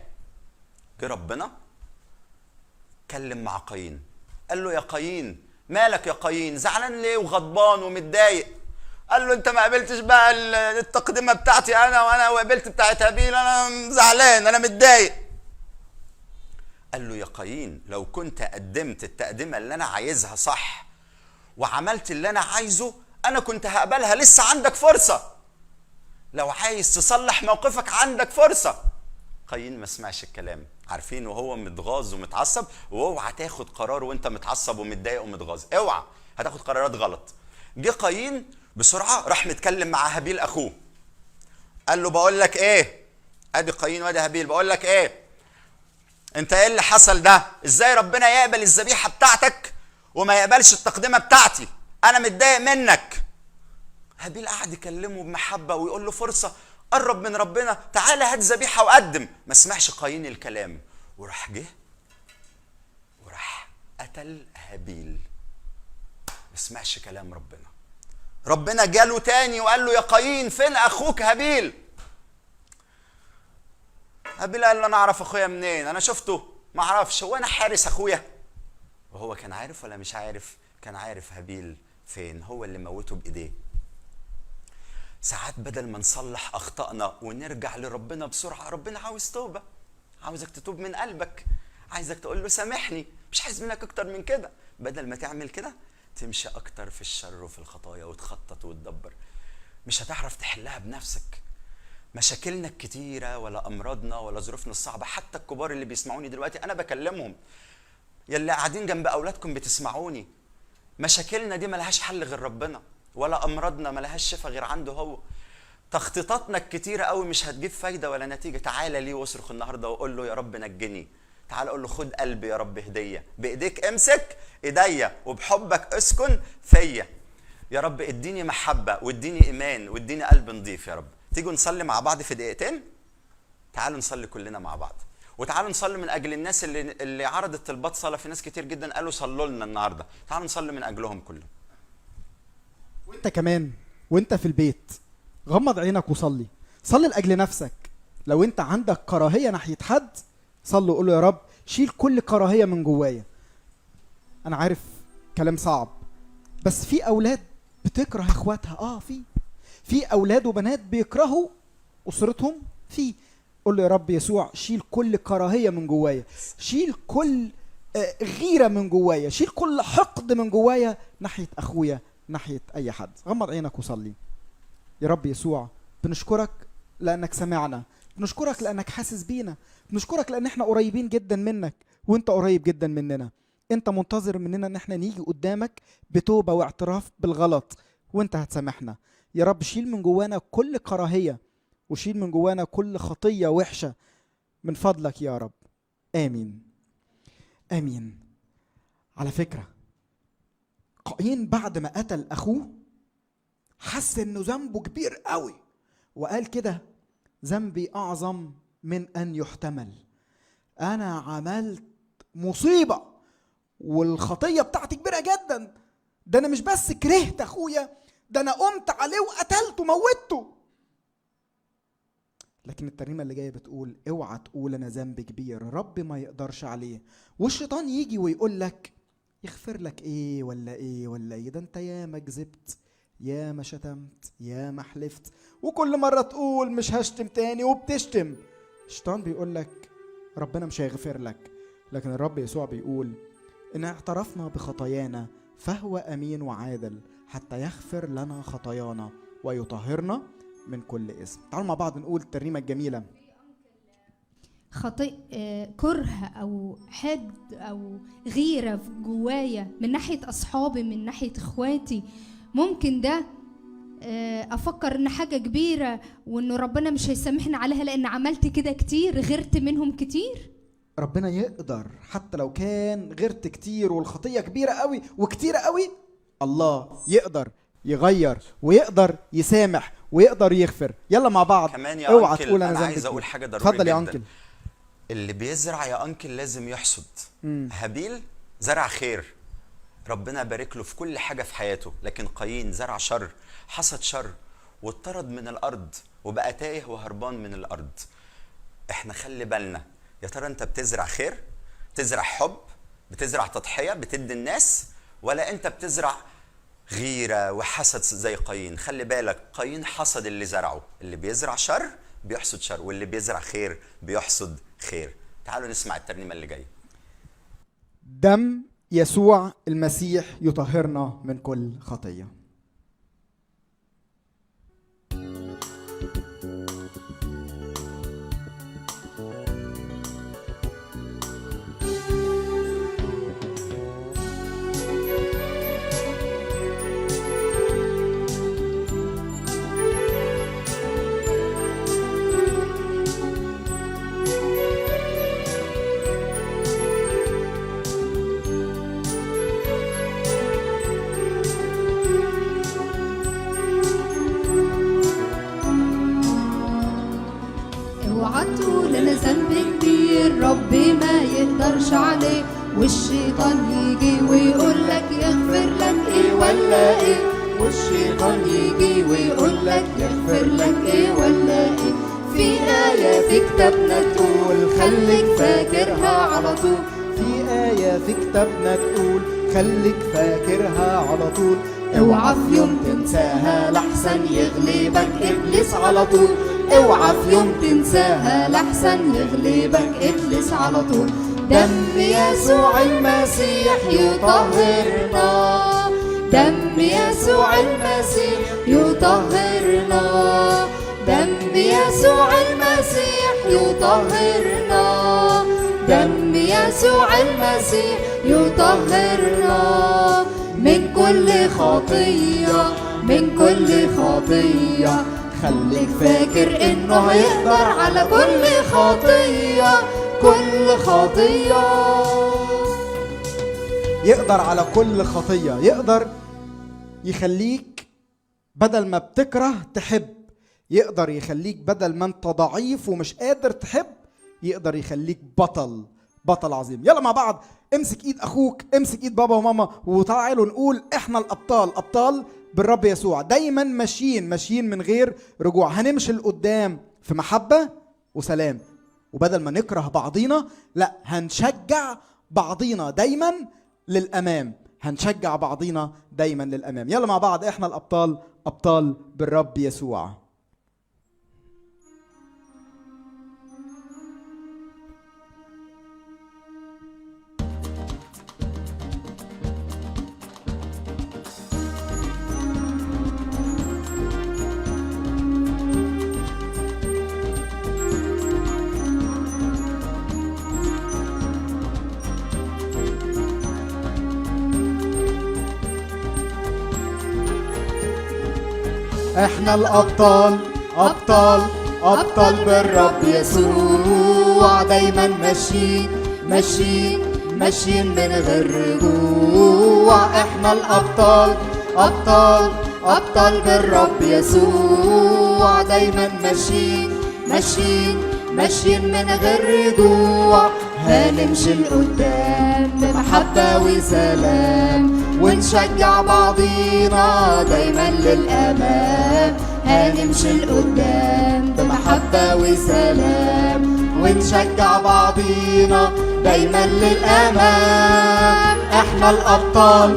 جه ربنا اتكلم مع قايين، قال له يا قايين مالك يا قايين، زعلان ليه وغضبان ومتضايق؟ قال له انت ما قبلتش بقى التقدمه بتاعتي وانا وقبلت بتاعت هابيل، انا زعلان، انا متضايق. قال له يا قايين لو كنت قدمت التقدمه اللي انا عايزها صح وعملت اللي انا عايزه انا كنت هقبلها، لسه عندك فرصه، لو عايز تصلح موقفك عندك فرصه. قايين ما سمعش الكلام. عارفين وهو متغاظ ومتعصب، واوعى تاخد قرار وانت متعصب ومتضايق ومتغاظ، اوعى، هتاخد قرارات غلط. جه قايين بسرعه راح متكلم مع هابيل اخوه، قال له بقول لك ايه، ادي قايين وادي هابيل، بقول لك ايه، انت ايه اللي حصل ده؟ ازاي ربنا يقبل الذبيحه بتاعتك وما يقبلش التقدمه بتاعتي؟ انا متضايق منك. هابيل قعد يكلمه بمحبه ويقول له فرصه، قرب من ربنا، تعالى هات ذبيحه وقدم. ما سمعش قايين الكلام وراح جه وراح قتل هابيل. ما سمعش كلام ربنا ربنا جاله تاني وقال له يا قايين فين اخوك هابيل؟ هابيل قال له انا اعرف اخويا منين؟ انا شفته؟ ما اعرفش. هو انا حارس اخويا؟ وهو كان عارف ولا مش عارف؟ كان عارف هابيل فين، هو اللي موته بايديه. ساعات بدل ما نصلح اخطائنا ونرجع لربنا بسرعه، ربنا عاوز توبه، عاوزك تتوب من قلبك، عايزك تقول له سامحني، مش عايز منك اكتر من كده. بدل ما تعمل كده تمشي اكتر في الشر وفي الخطايا وتخطط وتدبر، مش هتعرف تحلها بنفسك. مشاكلنا الكتيره ولا امراضنا ولا ظروفنا الصعبه، حتى الكبار اللي بيسمعوني دلوقتي انا بكلمهم، يلي قاعدين جنب اولادكم بتسمعوني، مشاكلنا دي ملهاش حل غير ربنا، ولا امراضنا ملهاش شفا غير عنده هو. تخطيطاتنا الكتيره قوي مش هتجيب فايده ولا نتيجه. تعالى ليه واصرخ النهارده وقول له يا رب نجني. تعالى قول له خد قلبي يا رب هديه، بايديك امسك ايديا وبحبك اسكن فيا. يا رب اديني محبه واديني ايمان واديني قلب نضيف يا رب. تيجوا نصلي مع بعض في دقيقتين؟ تعالوا نصلي كلنا مع بعض، وتعالوا نصلي من اجل الناس اللي عرضت طلبات صلاه. في ناس كتير جدا قالوا صلوا لنا النهارده، تعالوا نصلي من اجلهم كلهم. وانت كمان وانت في البيت غمض عينك وصلي. صلي لاجل نفسك. لو انت عندك كراهيه ناحيه حد، صلي وقول له يا رب شيل كل كراهيه من جوايا. انا عارف كلام صعب، بس في اولاد بتكره اخواتها. في اولاد وبنات بيكرهوا اسرتهم. قول له يا رب يسوع شيل كل كراهيه من جوايا، شيل كل غيره من جوايا، شيل كل حقد من جوايا ناحيه اخويا، ناحيه اي حد. غمض عينك وصلي. يا رب يسوع بنشكرك لانك سمعنا، بنشكرك لانك حاسس بينا، بنشكرك لان احنا قريبين جدا منك وانت قريب جدا مننا. انت منتظر مننا ان احنا نيجي قدامك بتوبه واعتراف بالغلط، وانت هتسامحنا. يا رب شيل من جوانا كل كراهيه، وشيل من جوانا كل خطيه وحشه من فضلك يا رب. امين امين. على فكره قايين بعد ما قتل اخوه حس انه ذنبه كبير قوي، وقال كده ذنبي اعظم من ان يحتمل. انا عملت مصيبه والخطيه بتاعتي كبيره جدا، ده انا مش بس كرهت اخويا، ده انا قمت عليه وقتلته موتته. لكن الترنيمه اللي جايه بتقول اوعى تقول انا ذنبي كبير، رب ما يقدرش عليه. والشيطان يجي ويقول لك يغفر لك ايه ولا ايه ولا ايه، ده انت يا ما كذبت، يا ما شتمت، يا ما حلفت، وكل مره تقول مش هشتم تاني وبتشتم. الشيطان بيقول لك ربنا مش هيغفر لك، لكن الرب يسوع بيقول ان اعترفنا بخطايانا فهو امين وعادل حتى يغفر لنا خطايانا ويطهرنا من كل اسم. تعالوا مع بعض نقول الترنيمه الجميله. كره او حقد او غيره في جوايا من ناحيه اصحابي، من ناحيه اخواتي، ممكن ده افكر ان حاجه كبيره وانه ربنا مش هيسامحني عليها لان عملت كده كتير، غيرت منهم كتير. ربنا يقدر حتى لو كان غيرت كتير والخطيه كبيره قوي وكتيره قوي، الله يقدر يغير ويقدر يسامح ويقدر يغفر. يلا مع بعض كمان يا اوعى أنكل، تقول انا ذنبي عايز اقول كتير. حاجه ضروري اتفضل يا جدا. انكل. اللي بيزرع يا انكل لازم يحصد. هابيل زرع خير، ربنا بارك له في كل حاجه في حياته، لكن قايين زرع شر، حصد شر واتطرد من الارض وبقى تايه وهربان من الارض. احنا خلي بالنا، يا ترى انت بتزرع خير، بتزرع حب، بتزرع تضحيه بتدي الناس، ولا انت بتزرع غيره وحسد زي قايين؟ خلي بالك قايين حصد اللي زرعه، اللي بيزرع شر بيحصد شر، واللي بيزرع خير بيحصد خير. تعالوا نسمع الترنيمه اللي جايه. دم يسوع المسيح يطهرنا من كل خطيه. ربي ما يقدرش عليه، والشيطان يجي ويقول لك يغفر لك ايه ولا ايه، والشيطان الشيطان يجي ويقول لك يغفر لك ايه ولا ايه. في آية في كتابنا تقول خليك فاكرها على طول. في آية في كتابنا تقول خليك فاكرها على طول. اوعى في يوم تنساها لحسن يغلبك ابليس على طول. اوعى في يوم تنساها لحسن يغلبك ابليس على طول. دم يسوع المسيح يطهرنا، دم يسوع المسيح يطهرنا، دم يسوع المسيح يطهرنا، دم يسوع المسيح يطهرنا من كل خطية، من كل خطية. خليك فاكر انه هيقدر على كل خطية، كل خطية. يقدر على كل خطية، يقدر يخليك بدل ما بتكره تحب، يقدر يخليك بدل ما انت ضعيف ومش قادر تحب يقدر يخليك بطل، بطل عظيم. يلا مع بعض امسك ايد اخوك، امسك ايد بابا وماما، وتعالوا نقول احنا الابطال، ابطال بالرب يسوع، دايما ماشيين من غير رجوع. هنمشي لقدام في محبة وسلام، وبدل ما نكره بعضينا لا هنشجع بعضينا دايما للامام، هنشجع بعضينا دايما للامام. يلا مع بعض احنا الابطال، ابطال بالرب يسوع. احنا الابطال، ابطال ابطال بالرب يسوع، دايما ماشيين من غير رجوع. احنا الابطال، ابطال بالرب يسوع، دايما ماشيين من غير رجوع. هنمشي لقدام بمحبة وسلام، ونشجع بعضينا دايما للأمام. هنمشي لقدام بمحبة وسلام، ونشجع بعضينا دايما للأمام. احنا الأبطال،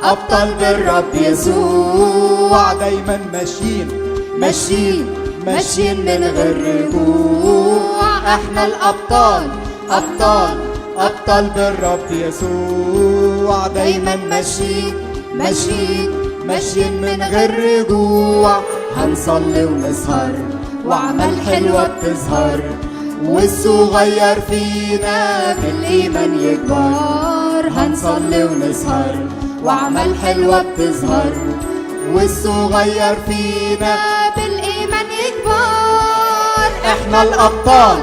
أبطال بالرب يسوع، دايما ماشيين من غير رجوع. احنا الأبطال، أبطال بالرب يسوع، دايما ماشيين من غير رجوع. هنصلي ونسهر وأعمال حلوة بتظهر، والصغير فينا في الإيمان يكبر. هنصلي ونسهر وأعمال حلوة بتظهر، والصغير فينا بالإيمان يكبر. احنا الأبطال،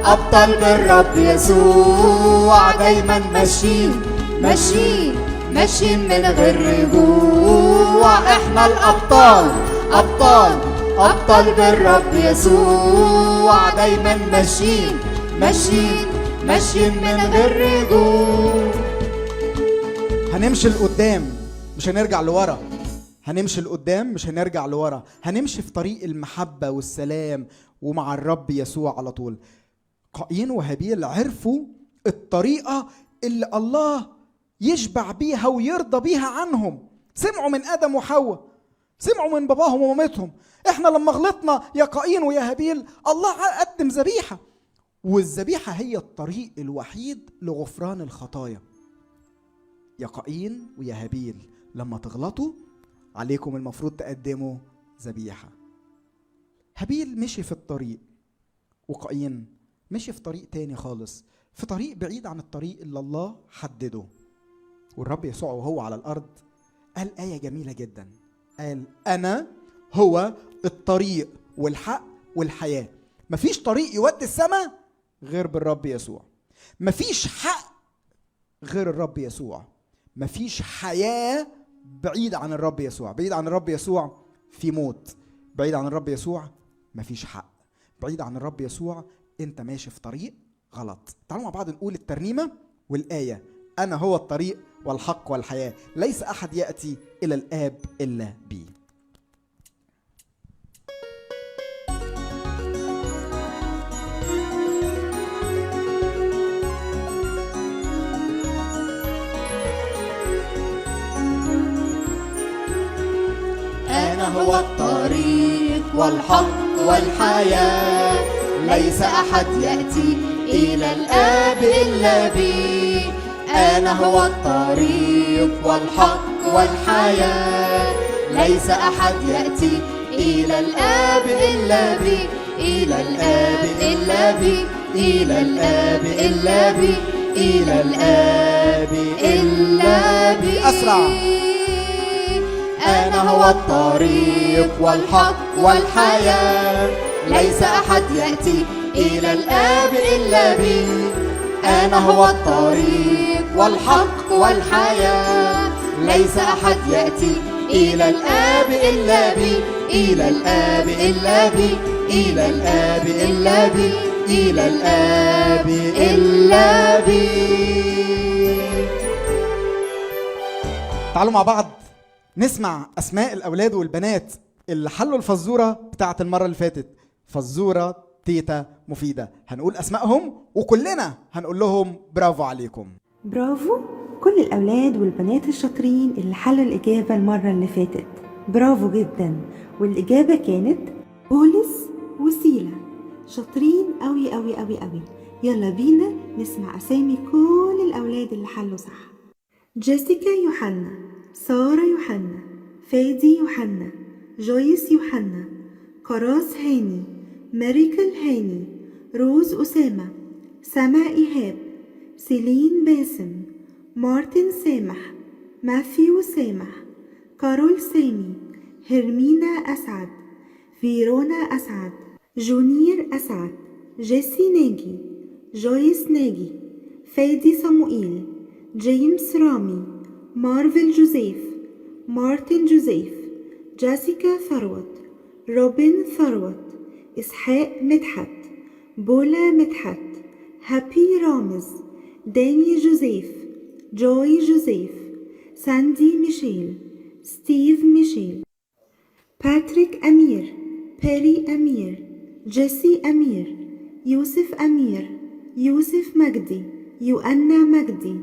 أبطال بالرب يسوع، دايما ماشيين من غير رجوع. احنا الأبطال، أبطال بالرب يسوع، دايما ماشيين من غير رجوع. هنمشي لقدام مش هنرجع لورا، هنمشي لقدام مش هنرجع لورا. هنمشي في طريق المحبة والسلام ومع الرب يسوع على طول. قايين وهابيل عرفوا الطريقة اللي الله يشبع بيها ويرضى بيها عنهم. سمعوا من آدم وحواء، سمعوا من باباهم ومامتهم. احنا لما غلطنا يا قايين ويا هابيل الله قدم ذبيحة، والذبيحة هي الطريق الوحيد لغفران الخطايا. يا قايين ويا هابيل لما تغلطوا عليكم المفروض تقدموا ذبيحة. هابيل مشي في الطريق، وقايين مشي في طريق تاني خالص، في طريق بعيد عن الطريق اللي الله حدده. والرب يسوع وهو على الأرض قال آية جميلة جدا، قال أنا هو الطريق والحق والحياة. مفيش طريق يودي السماء غير بالرب يسوع، مفيش حق غير الرب يسوع، مفيش حياة بعيد عن الرب يسوع. بعيد عن الرب يسوع في موت، بعيد عن الرب يسوع مفيش حق، بعيد عن الرب يسوع انت ماشي في طريق غلط. تعالوا مع بعض نقول الترنيمة والآية. أنا هو الطريق والحق والحياة، ليس أحد يأتي إلى الآب إلا بي. أنا هو الطريق والحق والحياة، ليس أحد يأتي إلى الآب إلا بي. أنا هو الطريق والحق والحياة، ليس أحد يأتي إلى الآب إلا بي، إلى الآب إلا بي، إلى الآب إلا بي، إلى الآب إلا بي. أسرع. أنا هو الطريق والحق والحياة، ليس أحد يأتي إلى الآب إلا بي. أنا هو الطريق والحق والحياة، ليس أحد يأتي إلى الآب إلا بي، إلى الآب إلا بي، إلى الآب إلا بي، إلى الآب إلا بي. تعالوا مع بعض نسمع أسماء الأولاد والبنات اللي حلوا الفزورة بتاعت المرة اللي فاتت، فزورة تيتا مفيدة. هنقول أسمائهم وكلنا هنقول لهم برافو عليكم. برافو كل الأولاد والبنات الشاطرين اللي حلوا الإجابة المرة اللي فاتت، برافو جدا. والإجابة كانت بولس وسيلة. شاطرين أوي أوي أوي أوي. يلا بينا نسمع أسامي كل الأولاد اللي حلوا صح. جيسيكا يوحنا، سارة يوحنا، فادي يوحنا، جويس يوحنا، كراس هاني، ماريكل هاني، روز أسامة، سما إيهاب، سيلين باسم، مارتن سامح، ماثيو سامح، كارول سامي، هرمينا أسعد، فيرونا أسعد، جونير أسعد، جيسي ناجي، جويس ناجي، فادي صموئيل، جيمس رامي، مارفل جوزيف، مارتن جوزيف، جاسيكا ثروت، روبن ثروت، إسحاق مدحت، بولا مدحت، هابي رامز، داني جوزيف، جوي جوزيف، ساندي ميشيل، ستيف ميشيل، باتريك أمير، بيري أمير، جيسي أمير، يوسف أمير، يوسف مجدي، يوأنا مجدي،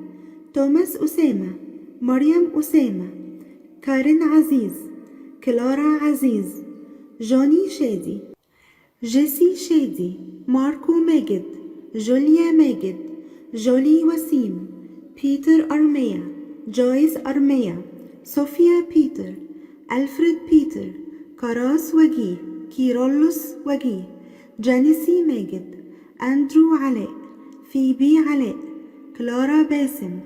توماس أسامة، مريم أسامة، كارين عزيز، كلارا عزيز، جوني شادي، جيسي شادي، ماركو ماجد، جوليا ماجد، جولي وسيم، بيتر أرميا، جويس أرميا، صوفيا بيتر، ألفريد بيتر، كراس وجيه، كيرولوس وجيه، جانيسي ماجد، أندرو علاء، فيبي علاء، كلارا باسم،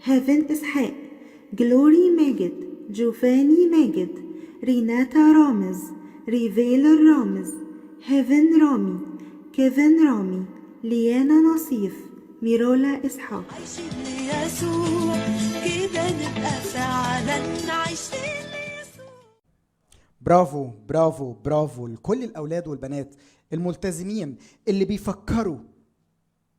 هيفن إسحاق، جلوري ماجد، جوفاني ماجد، ريناتا رامز، ريفيلر رامز، هيفن رامي، كيفن رامي، ليانا نصيف، ميرولا إسحاق. عايشين ليسوع كده نبقى فعلا عايشين ليسوع. برافو برافو برافو لكل الأولاد والبنات الملتزمين اللي بيفكروا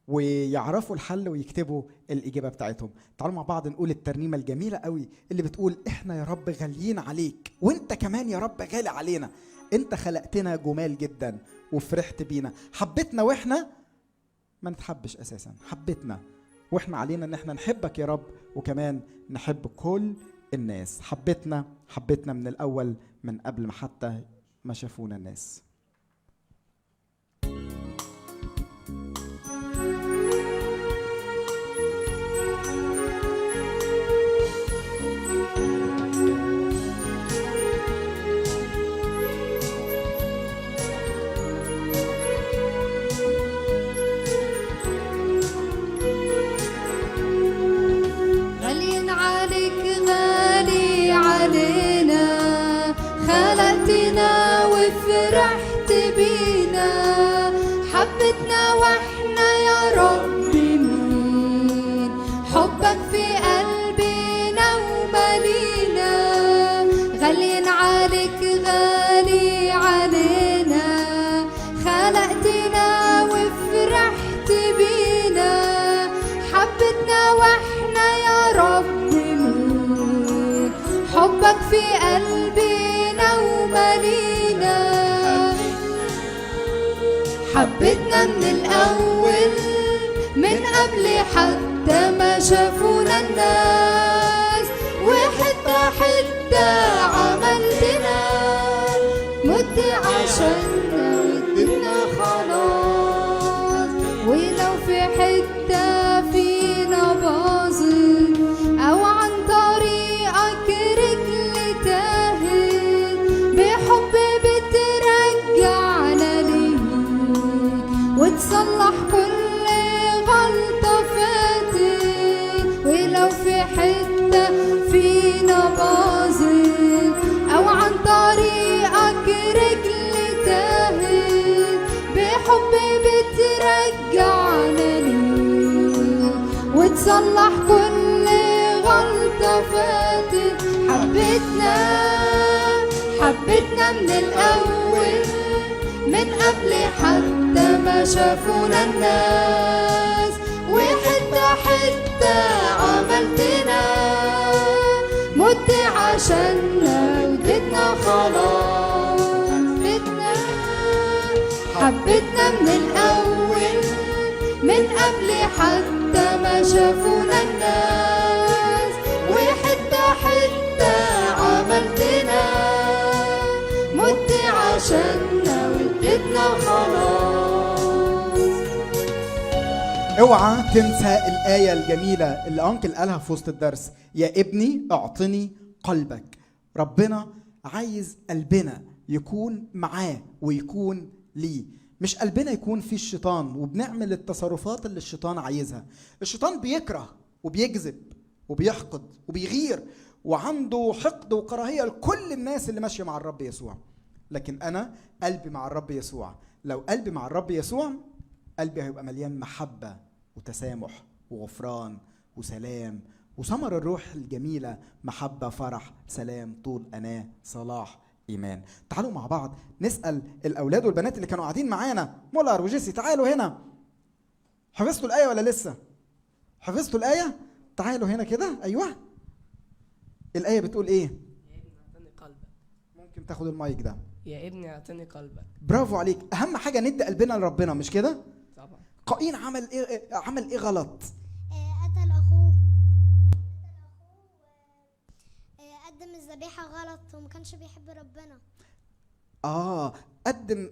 ويعرفوا الحل ويكتبوا الإجابة بتاعتهم. تعالوا مع بعض نقول الترنيمة الجميلة قوي اللي بتقول إحنا يا رب غاليين عليك، وإنت كمان يا رب غالي علينا. إنت خلقتنا جمال جدا وفرحت بينا، حبتنا وإحنا ما نتحبش أساسا، حبتنا وإحنا علينا إن إحنا نحبك يا رب، وكمان نحب كل الناس. حبتنا من الأول، من قبل ما حتى ما شافونا الناس. غاليين عليك، غالي علينا، خلقتنا وفرحت نورك في قلبنا ومالينا، حبتنا من الأول من قبل حتى ما شافونا الناس، وحتى حتى عملتنا مت عشاننا واديتنا خلاص. ولو في حتة فينا باظت أو عن طريقك رجل تاهت، بحب بترجعنا ليك وتصلح كل غلطة فاتت. ولو في حتة فينا باظت أو عن طريقك رجل تاهت، بحب بترجعنا ليك وتصلح كل غلطة فاتت. حبتنا من الأول من قبل حتى ما شافونا الناس، وحتى حتى عملتنا مت عشاننا واديتنا خلاص. حبتنا من الأول من قبل حتى ما شافونا الناس، وحتى حتى عملتنا مت عشاننا واديتنا خلاص. اوعى تنسى الآية الجميلة اللي أنكل قالها في وسط الدرس، يا ابني اعطني قلبك. ربنا عايز قلبنا يكون معاه ويكون ليه، مش قلبنا يكون فيه الشيطان وبنعمل التصرفات اللي الشيطان عايزها. الشيطان بيكره وبيكذب وبيحقد وبيغير وعنده حقد وكراهية لكل الناس اللي ماشية مع الرب يسوع، لكن أنا قلبي مع الرب يسوع. لو قلبي مع الرب يسوع قلبي هيبقى مليان محبة وتسامح وغفران وسلام وثمر الروح الجميلة، محبة، فرح، سلام، طول أناة، صلاح، إيمان. تعالوا مع بعض نسأل الأولاد والبنات اللي كانوا قاعدين معانا، مولر وجيسي، تعالوا هنا. حفظتوا الآية ولا لسه؟ حفظتوا الآية؟ تعالوا هنا كده. أيوة، الآية بتقول إيه؟ يا ابني اعطني قلبك. ممكن تاخد المايك ده. يا ابني اعطني قلبك. برافو عليك. أهم حاجة ندي قلبنا لربنا، مش كده؟ طبعا. قايين عمل إيه غلط؟ قتل أخوه قدم الذبيحة غلط وما كانش بيحب ربنا.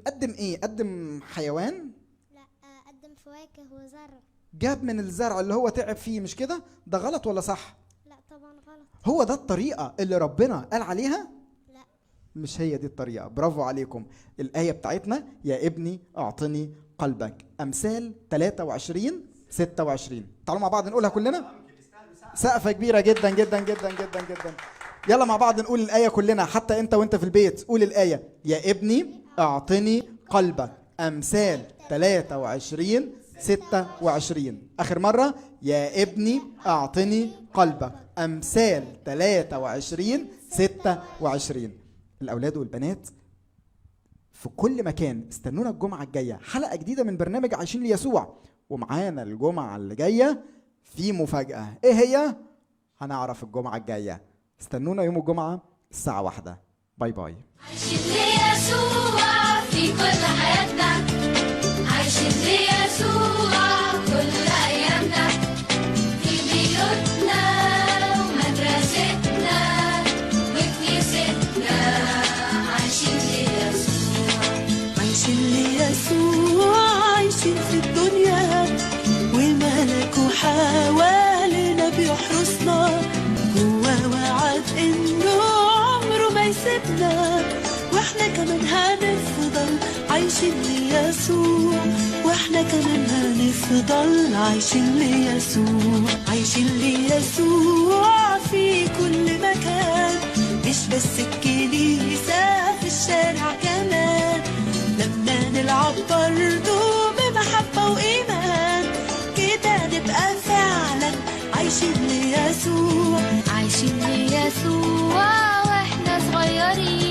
قدم إيه؟ قدم حيوان؟ لا، قدم فواكه وزرع. جاب من الزرع اللي هو تعب فيه، مش كده؟ ده غلط ولا صح؟ لا طبعا غلط. هو ده الطريقة اللي ربنا قال عليها؟ لا، مش هي دي الطريقة. برافو عليكم. الآية بتاعتنا يا ابني اعطني قلبك، أمثال 23:26. تعالوا مع بعض نقولها كلنا. سقفة كبيرة جدا جدا جدا جدا جدا. يلا مع بعض نقول الآية كلنا، حتى انت وانت في البيت قول الآية. يا ابني اعطني قلبك، أمثال 23:26. آخر مرة، يا ابني اعطني قلبك، أمثال 23:26. الأولاد والبنات في كل مكان استنونا الجمعة الجاية حلقة جديدة من برنامج عايشين ليسوع، ومعانا الجمعة اللي جاية في مفاجأة. ايه هي؟ هنعرف الجمعة الجاية. استنونا يوم الجمعة الساعة 1. باي باي. عايشين ليسوع في كل حياتنا، عايشين ليسوع كل أيامنا، في بيوتنا ومدرستنا وكنيستنا، عايشين ليسوع. عايشين ليسوع، عايشين في الدنيا والملك حوالينا بيحرسنا، هو وعد انه عمره ما يسيبنا، واحنا كمان هنفضل عايشين ليسوع، واحنا كمان هنفضل عايشين ليسوع. عايشين ليسوع في كل مكان، مش بس الكنيسة، في الشارع كمان، لما نلعب برضو بمحبة وإيمان، كده نبقى فعلا عايشين ليسوع. عايشين ليسوع واحنا صغيرين،